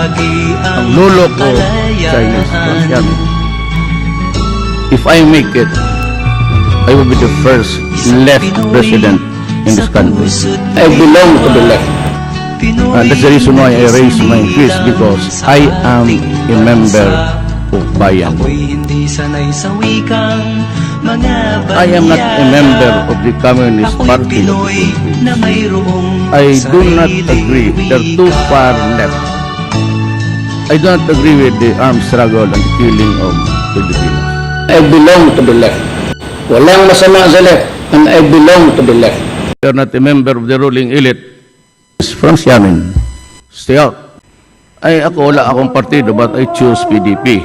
Ang lolo ko, Chinese, FRAGMENTS. If I make it, I will be the first left president in this country. I belong to the left. That's the reason why I raise my fist, because I am a member of FUJIAN. I am not a member of the Communist Party of the Philippines. I do not agree. They're too far left. I do not agree with the armed struggle and killing of Filipinos. I belong to the left. Walang masama sa left, and I belong to the left. You're not a member of the ruling elite. It's from XIAMEN. Stay out. Ako wala akong partido, but I choose PDP.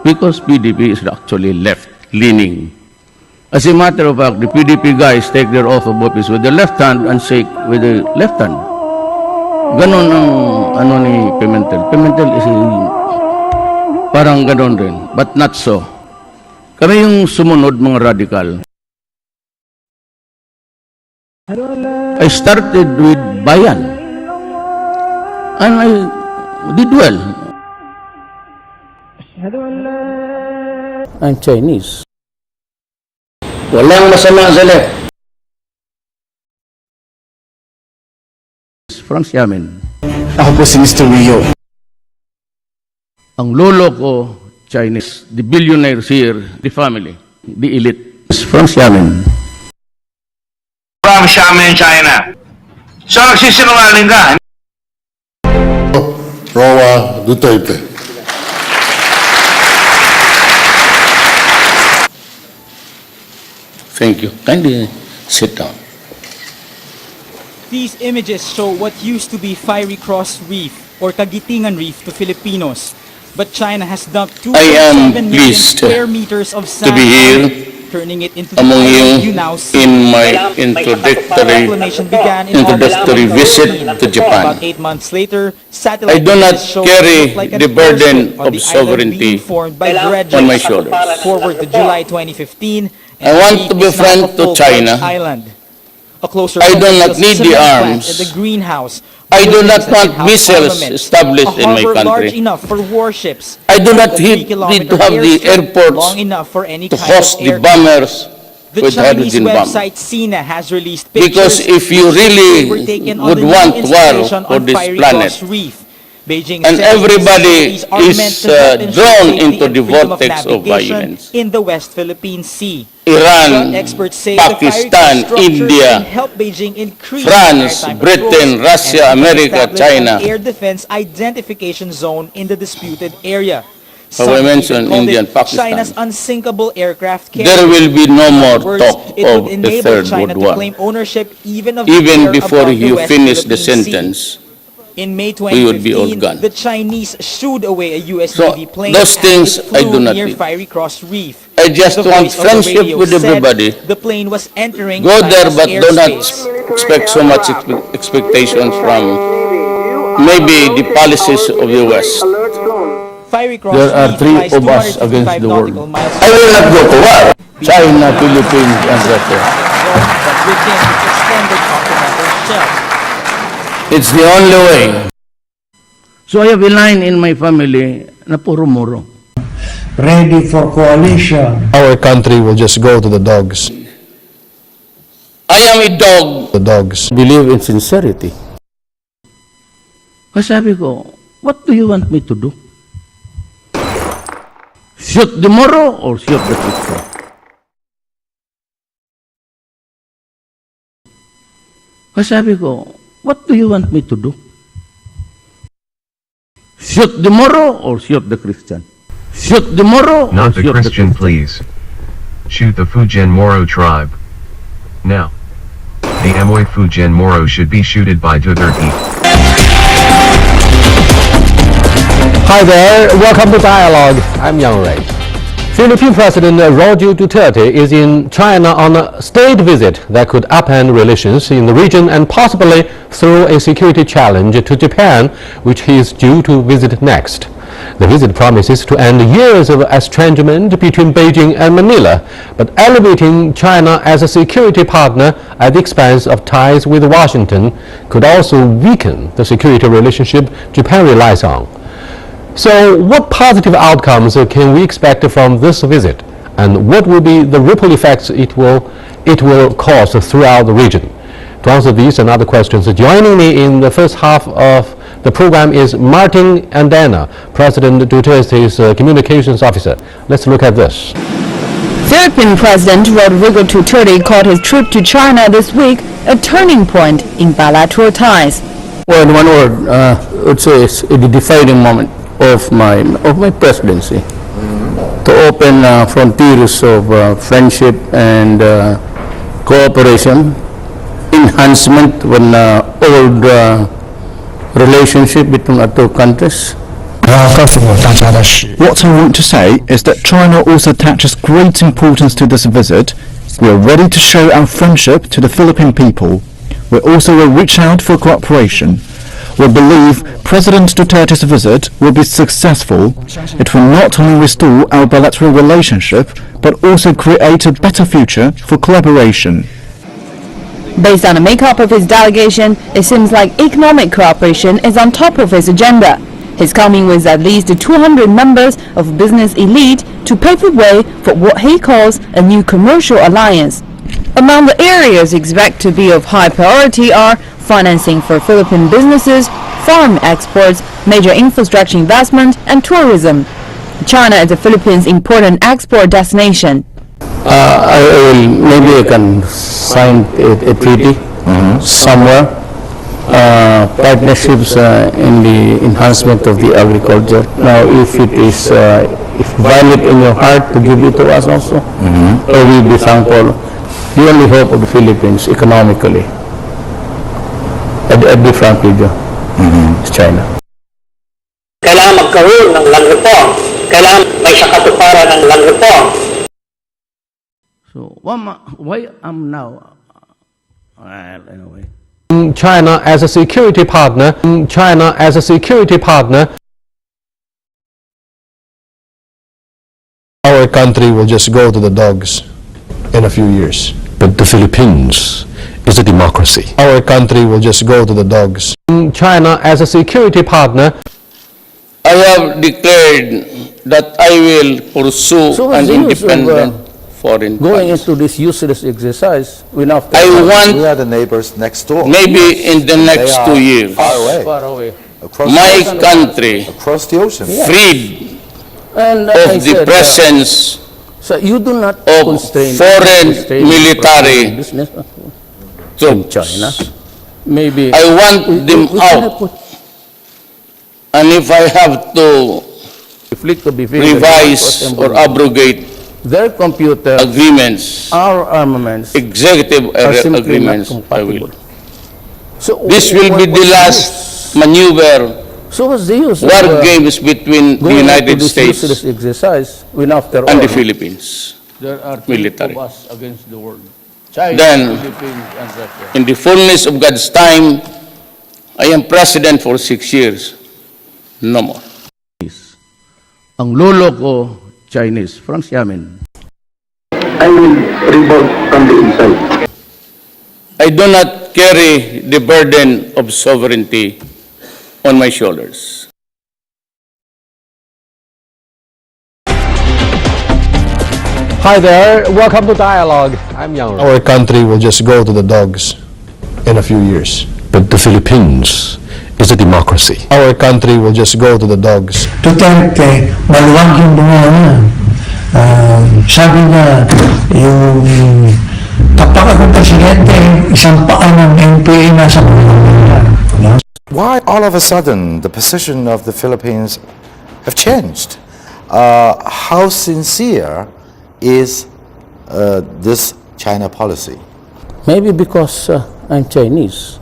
Because PDP is actually left-leaning. As a matter of fact, the PDP guys take their oath of office with the left hand and shake with the left hand. Ganon ang ni Pimentel. Pimentel is parang ganon rin, but not so. Kami yung sumunod mga radical. I started with Bayan. And I did well. I'm Chinese. Walang masama sa left. From XIAMEN. Ako po si Mr. Rio. Ang lolo ko, Chinese. The billionaires here, the family, the elite. From XIAMEN. From XIAMEN, China. So, nagsisinungaling ka. Roa Duterte. Thank you. Kindly sit down. These images show what used to be Fiery Cross Reef or Kagitingan Reef to Filipinos, but China has dumped 2.7 million square meters of sand, to be here turning it into the among island you now see. in my introductory visit to Japan. About 8 months later, satellite I do not images show carry like an the burden airstrip on of the island sovereignty being formed by dredges. on my shoulders. Forward to July 2015, I want to be friend to China. Island. A closer I do look not shows need the cement arms. plants at the greenhouse. I do not buildings that want can house missiles armaments, established a in my harbor large country. enough for warships. I do not a need 3-kilometer to have the airstrip airports long enough for any to kind host of the aircraft. bombers The with Chinese hydrogen bomb. website SINA has released Because pictures if you which were really taken on would the new want war installation for on this Fiery planet, Cross Reef. Beijing and says everybody these are meant is to help ensure drawn safety into and the freedom of vortex of navigation violence. in the West Philippine Sea. Iran, But experts say the Fiery Pakistan, Cross structure India, can help Beijing increase France, maritime Britain, patrols Russia, and America, establish China. an air defense identification zone in the disputed area. How I Some mentioned even called India it and Pakistan. China's unsinkable aircraft carrier. There will be no In more other words, talk it of would the enable Third China World to War. claim ownership even of the Even air before above the you West finish the Philippine Sea. sentence, In May we would be all 2015, gone. the Chinese shooed away a U.S. So, Navy plane those as things it I flew do not near need. Fiery Cross Reef. I just The want voice of the friendship radio with said everybody. The plane was entering Go there, China's but do not airspace. expect so much expectations from maybe the policies of the West. Fiery Cross There are Reef three lies of us 255 against the world. nautical miles I will not go to war. China, Philippines, and Russia. but within its extended continental shelf. It's the only way. So I have a line in my family na puro moro. Ready for coalition. Our country will just go to the dogs. I am a dog. The dogs. Believe in sincerity. Kasi sabi ko, what do you want me to do? Shoot the Moro or shoot the Christian? Kasi sabi ko, what do you want me to do? Shoot the Moro or shoot the Christian? Shoot the Moro or Not the shoot Christian, the please. Shoot the Fujian Moro tribe. Now. The AMOY Fujian Moro should be shooted by DUTERTE. Hi there, welcome to Dialogue. I'm Yang Ray. Philippine President Rodrigo Duterte is in China on a state visit that could upend relations in the region and possibly throw a security challenge to Japan, which he is due to visit next. The visit promises to end years of estrangement between Beijing and Manila, but elevating China as a security partner at the expense of ties with Washington could also weaken the security relationship Japan relies on. So what positive outcomes can we expect from this visit? And what will be the ripple effects it will cause throughout the region? To answer these and other questions, joining me in the first half of the program is Martin Andana, President Duterte's communications officer. Let's look at this. Philippine President Rodrigo Duterte called his trip to China this week a turning point in bilateral ties. Well, in one word, I would say it's a defining moment of my presidency. To open frontiers of friendship and cooperation, enhancement when old relationship between our two countries. What I want to say is that China also attaches great importance to this visit. We are ready to show our friendship to the Philippine people. We also will reach out for cooperation. We believe President Duterte's visit will be successful. It will not only restore our bilateral relationship, but also create a better future for collaboration. Based on the makeup of his delegation, it seems like economic cooperation is on top of his agenda. He's coming with at least 200 members of business elite to pave the way for what he calls a new commercial alliance. Among the areas expected to be of high priority are financing for Philippine businesses, foreign exports, major infrastructure investment, and tourism. China is the Philippines' important export destination. Maybe I can sign a treaty somewhere. Partnerships in the enhancement of the agriculture. Now, if it is if valid in your heart to give it to us also, we'll be thankful. The only hope of the Philippines economically, I'd be frank with you, is China. Kailangan magkaroon ng land reform. Kailangan may sakatuparan ng land reform. So, why am now? Anyway. China as a security partner. China as a security partner. Our country will just go to the dogs in a few years. But the Philippines is a democracy. Our country will just go to the dogs. China as a security partner. I have declared that I will pursue an independent foreign going policy. into this useless exercise, we I want, We are the neighbors next door. maybe in the next 2 years, Far away. far away. Across my the ocean. country Across the ocean. freed And I of the said, presence so you do not of constrain foreign military business in troops. China. Maybe I want them we cannot out. put And if I have to conflict to be very revise or abrogate their computer, agreements, our armaments executive are simply agreements, not I will. compatible. So This will be the last maneuver, So what's the use war of games between the going United into this States useless exercise when after all and the Philippines. there are military. two of us against the world. China, Then, Philippines, and Russia. in the fullness of God's time, I am president for 6 years. No more. Ang lolo ko, Chinese, from XIAMEN. I will revolt from the inside. I do not carry the burden of sovereignty on my shoulders. Hi there, welcome to Dialogue. I'm Yang Ray. Our country will just go to the dogs in a few years. But the Philippines is a democracy. Our country will just go to the dogs. Duterte, maluwag yung bunga niya. Sabi na, yung kapag ako presidente, isang paa ng NPA nasa bunga. Why all of a sudden the position of the Philippines have changed? How sincere is this China policy? Maybe because I'm Chinese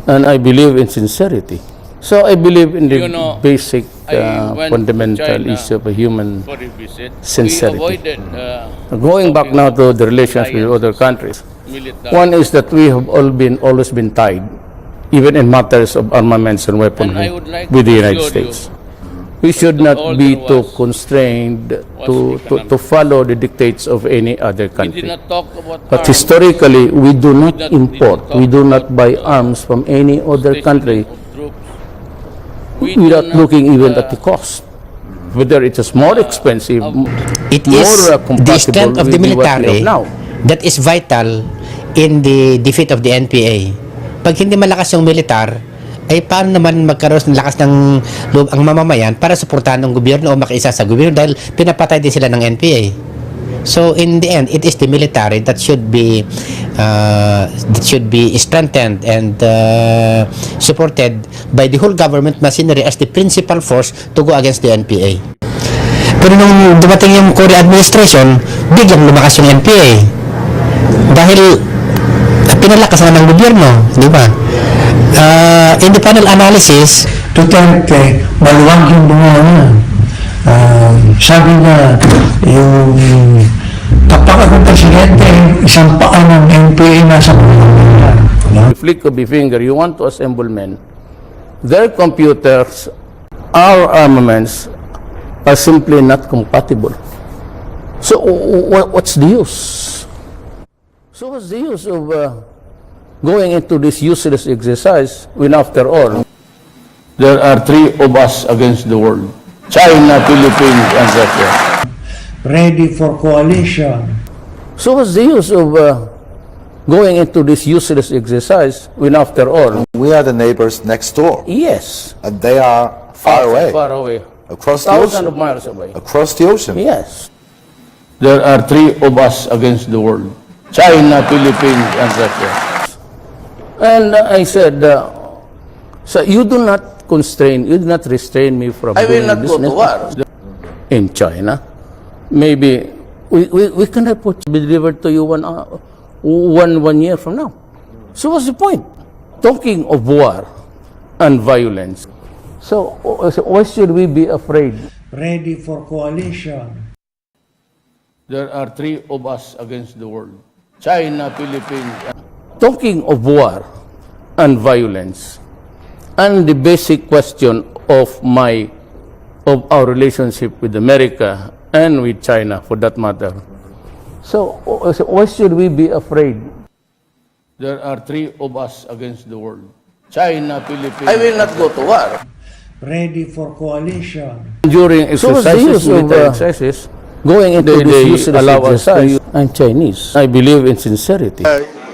and I believe in sincerity. So I believe in the You know, basic I went to fundamental China issue of a human For a visit, sincerity. we avoided Going back now to the relations with other countries. military. One is that we have always been tied, even in matters of armaments and weaponry, And I would like with the to United assure you States. We should not all be there too was constrained to economic. follow the dictates of any other We did country. not talk about But arms. historically, we do not did not import, talk we do about not buy arms from any other stationing country of troops. We without looking even at the cost. Whether it is more expensive, It is the compatible strength of the with what we military have now. that is vital in the defeat of the NPA. Pag hindi malakas yung militar, ay paano naman magkaroon ng lakas ng loob ang mamamayan para suportahan ng gobyerno o makiisa sa gobyerno dahil pinapatay din sila ng NPA. So in the end, it is the military that should be strengthened and supported by the whole government machinery as the principal force to go against the NPA. Pero nung dumating yung Korea administration, biglang lumakas yung NPA dahil pinalakas na ng gobyerno, di ba? In the panel analysis, Duterte, maluwag yung bunga niya. Sabi na, yung kapag ako presidente, isang paa ng NPA nasa bunga. Flick of the finger, you want to assemble men. Their computers, our armaments, are simply not compatible. So what's the use? So what's the use of going into this useless exercise when after all, there are three of us against the world. China, Philippines, and Russia. Ready for coalition. So what's the use of going into this useless exercise when after all, We are the neighbors next door, yes, and they are far away, far away, across the thousands of ocean. miles away. Across the ocean. Yes. There are three of us against the world. China, Philippines, and Russia. And I said, so you do not constrain, you do not restrain me from doing business in China. Maybe we can be delivered to you one year from now. So what's the point? Talking of war and violence. So why should we be afraid? Ready for coalition. There are three of us against the world. China, Philippines. Talking of war and violence, and the basic question of our relationship with America and with China, for that matter. So why should we be afraid? There are three of us against the world. China, Philippines. I will not go to war. Ready for coalition. During exercises, military exercises, going into this useless exercise, I'm Chinese. I believe in sincerity.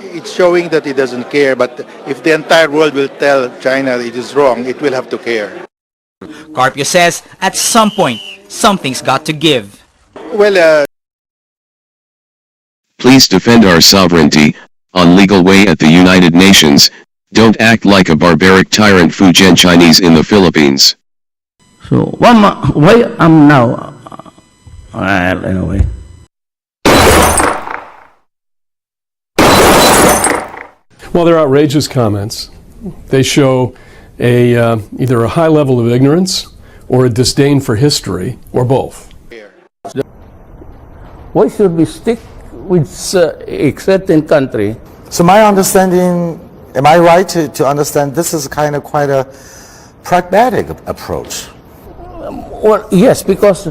It's showing that it doesn't care, but if the entire world will tell China it is wrong, it will have to care. Carpio says at some point, something's got to give. Well, Please defend our sovereignty, on legal way at the United Nations, don't act like a barbaric tyrant FUJIAN Chinese in the Philippines. So why I'm now, well, anyway. Well, they're outrageous comments. They show either a high level of ignorance or a disdain for history, or both. Why should we stick with a certain country? So my understanding, am I right to understand this is kind of quite a pragmatic approach? Well, yes, because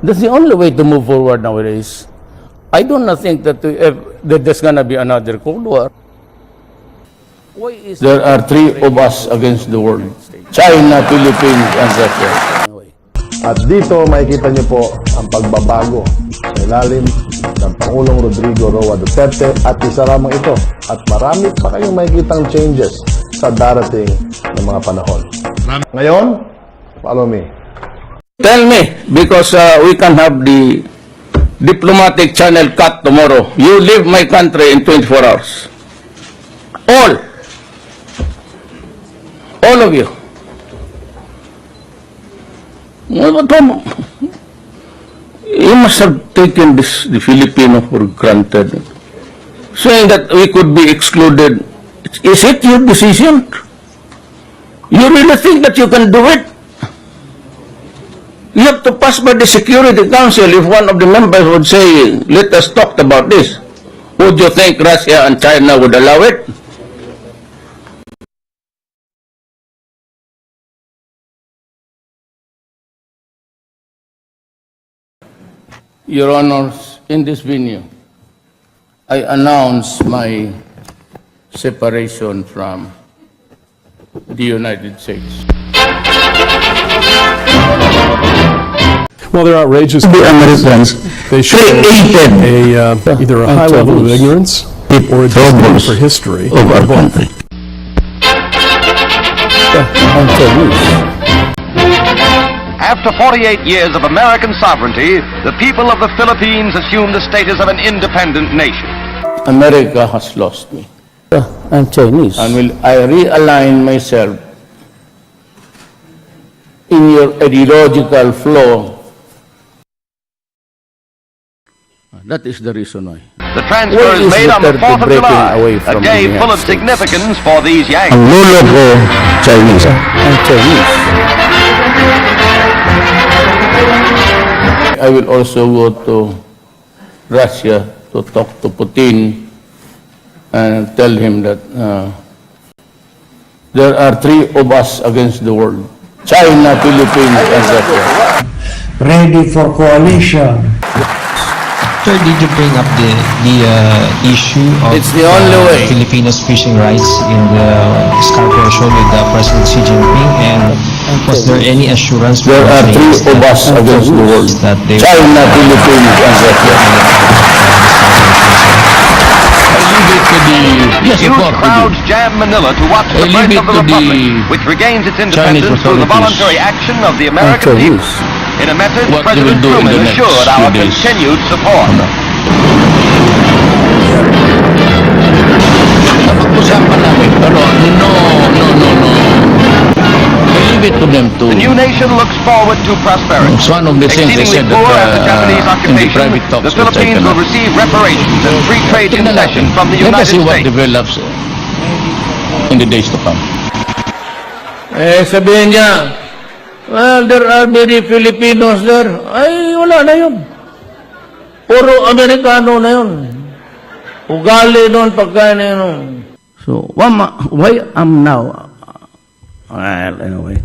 that's the only way to move forward nowadays. I do not think that there's going to be another Cold War. There are three of us against the world. China, Philippines, and Russia. At dito makikita niyo po ang pagbabago sa ilalim ng Pangulong Rodrigo Roa Duterte at isa lamang ito. At marami pa kayong makikitang changes sa darating ng mga panahon. Ngayon, follow me. Tell me, because we can have the diplomatic channel cut tomorrow. You leave my country in 24 hours. All of you. You must have taken the Filipino for granted, saying that we could be excluded. Is it your decision? You really think that you can do it? You have to pass by the Security Council. If one of the members would say, let us talk about this, would you think Russia and China would allow it? Your Honors, in this venue, I announce my separation from the United States. Well, they're outrageous. The Americans They show either a high level of ignorance or a disdain for history of our or both. country. After 48 years of American sovereignty, the people of the Philippines assume the status of an independent nation. America has lost me. I'm Chinese. And will I realign myself in your ideological flow? That is the reason why. The transfer is made on the 4th of July, a day full of significance for these Yanks. Ang lolo ko, Chinese. I'm Chinese. I will also go to Russia to talk to Putin and tell him that there are three of us against the world: China, Philippines, and Russia. Ready for coalition. Sir, did you bring up the issue of It's the only way. Filipinos fishing rights in the Scarpio show with President Xi Jinping? And was there any assurance There are three of us against the world: that they China, Philippines, and Russia. Huge crowds jam Manila to watch the birth of the Republic, which regains its independence through the voluntary action of the American people. In a message, President Truman assured our continued support. Napag-usapan namin, pero no. Leave it to them to... The new nation looks forward to prosperity. It's one of the things they said Exceedingly poor after Japanese that in the occupation, private talks the Philippines will receive reparations and free trade concessions from the Let us United see what States. develops in the days to come. Sabihin niya, well, there are many Filipinos there. Ay, wala na yun. Puro Amerikano na yun. Ugali nun, pagkain na yun. So, why am now? Well, anyway.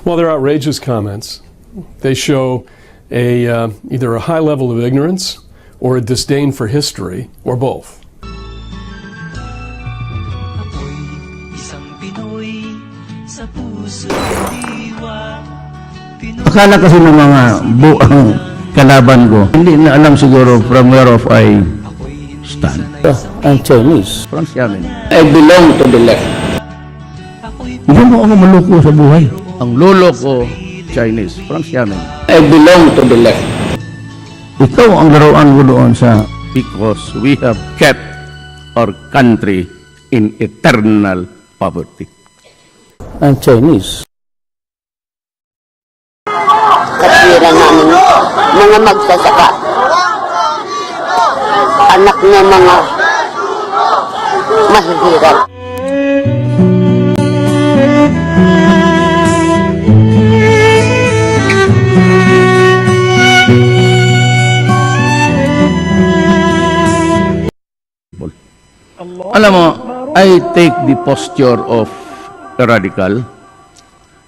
Well, they're outrageous comments. They show either a high level of ignorance or a disdain for history, or both. Akala kasi ng mga buang kalaban ko, hindi na alam siguro from where of I stand. I'm Chinese. From XIAMEN. I belong to the left. Hindi mo ako maluko sa buhay. Ang lolo ko, Chinese. From XIAMEN. I belong to the left. Ito ang laruan ko doon sa because we have kept our country in eternal poverty. I'm Chinese. Katwiran namin mga magsasaka. Anak ng mga mahihirap. Alam mo, I take the posture of a radical.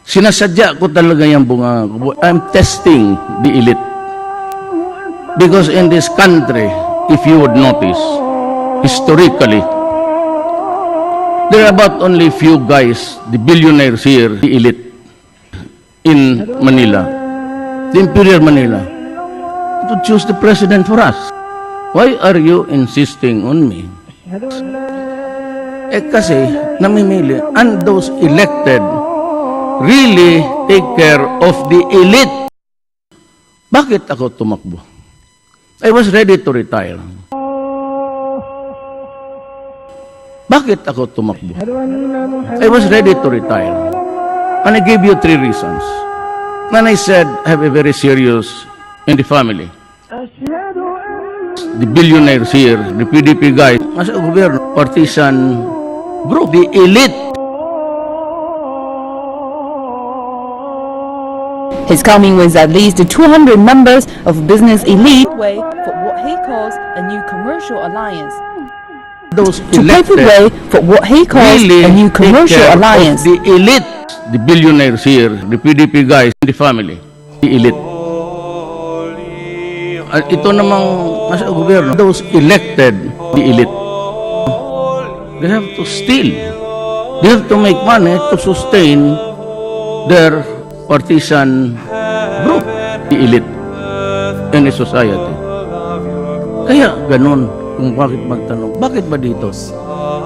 Sinasadya ko talaga yung bunga. I'm testing the elite. Because in this country, if you would notice, historically, there are about only few guys, the billionaires here, the elite, in Manila, the Imperial Manila, to choose the president for us. Why are you insisting on me? Kasi namimili, and those elected really take care of the elite. Bakit ako tumakbo? I was ready to retire. Bakit ako tumakbo? I was ready to retire. And I gave you 3 reasons. And I said, I have a very serious in the family. The billionaires here, the PDP guys, as a gobyerno, partisan group, the elite. His coming with at least 200 members of business elite way for what he calls a new commercial alliance. Those to pave the way for what he calls really a new commercial alliance. The elite, the billionaires here, the PDP guys, the family, the elite. Ito namang nasa gobyerno, those elected, the elite. They have to steal. They have to make money to sustain their partisan group, the elite in a society. Kaya ganun kung bakit magtanong, bakit ba dito?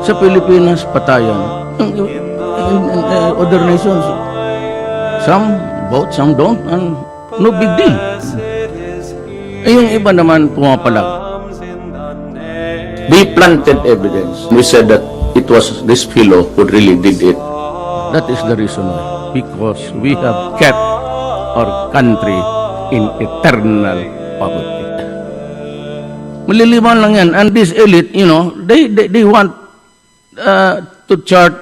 Sa Pilipinas, patayan. In other nations, some vote, some don't, and no big deal. Yung iba naman pumapalag. They planted evidence. We said that it was this fellow who really did it. That is the reason why. Because we have kept our country in eternal poverty. Maliliman lang yan. And this elite, you know, they want to chart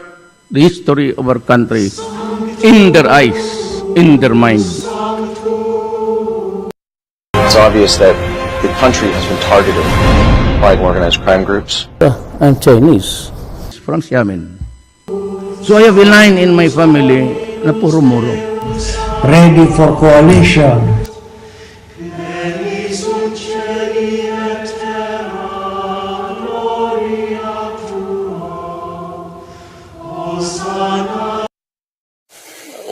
the history of our country in their eyes, in their mind. It's obvious that the country has been targeted by organized crime groups. I'm Chinese. From XIAMEN. So I have a line in my family na puro moro. Ready for coalition.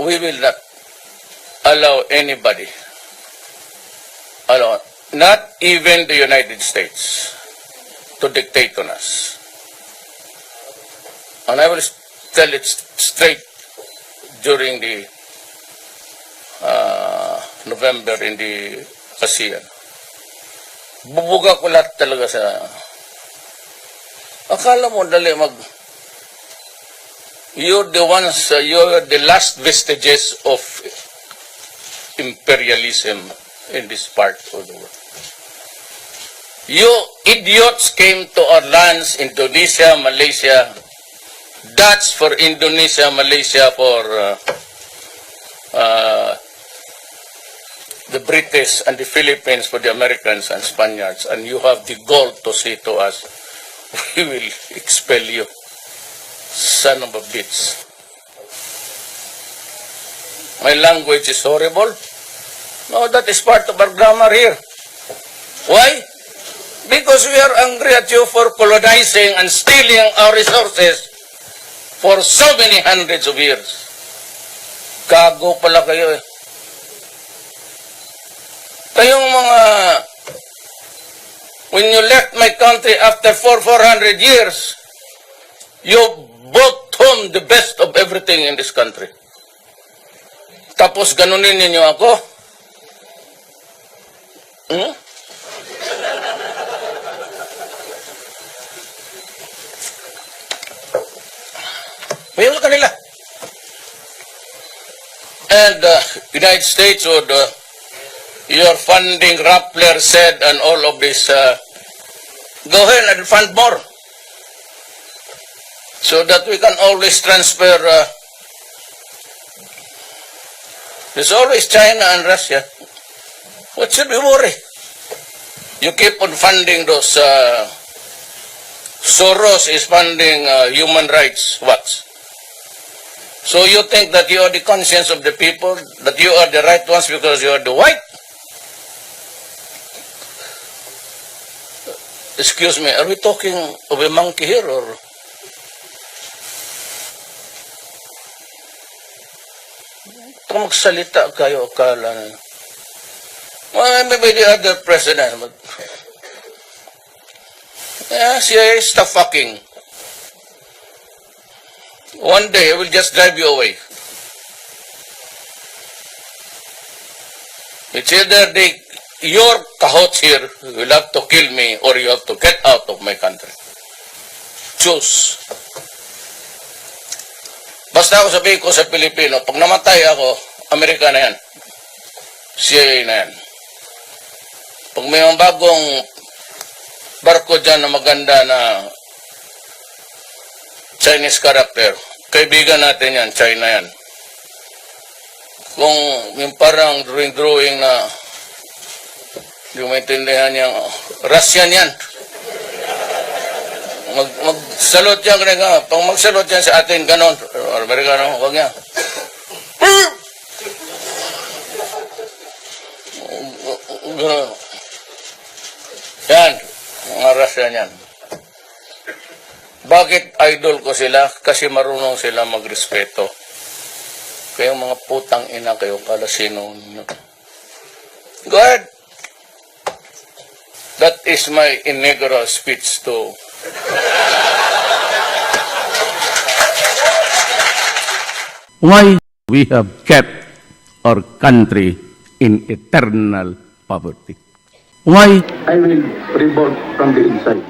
We will not allow anybody, not even the United States, to dictate on us. And I will tell it straight during the November in the ASEAN. Bubuga ko lahat talaga sa... Akala mo dali You're the ones, you're the last vestiges of imperialism in this part of the world. You idiots came to our lands, Indonesia, Malaysia, Dutch for Indonesia, Malaysia for the British, and the Philippines for the Americans and Spaniards, and you have the gall to say to us, we will expel you. Son of a bitch. My language is horrible. No, that is part of our grammar here. Why? Because we are angry at you for colonizing and stealing our resources for so many hundreds of years. Gago pala kayo eh. Kayong mga... When you left my country after 400 years, you brought home the best of everything in this country. Tapos ganunin ninyo ako? Mayroon sa kanila. And United States would, your funding, Rappler said, and all of this, go ahead and fund more. So that we can always transfer, there's always China and Russia. What should we worry? You keep on funding those, Soros is funding human rights, what? So you think that you are the conscience of the people, that you are the right ones because you are the white? Excuse me, are we talking of a monkey here or? Magsalita kayo, akala na. Well, maybe the other president. But, yeah, CIA stop fucking. One day, I will just drive you away. It's either your cahots here will have to kill me or you have to get out of my country. Choose. Basta ako sabihin ko sa Pilipino, pag namatay ako, Amerika na yan. CIA na yan. Pag may mga bagong barko dyan na maganda na Chinese character, kaibigan natin yan, China yan. Kung yung parang drawing na hindi mo maintindihan yung Russian yan. Mag-salot yan kanina. Pag mag-salot yan sa atin, ganon. Amerikano, huwag niya. Yan. Mga Russian yan. Bakit idol ko sila? Kasi marunong sila magrespeto. Kayong mga putang ina kayo, kala sino nyo. Go ahead. That is my inaugural speech to Why we have kept our country in eternal poverty? Why? I will revolt from the inside.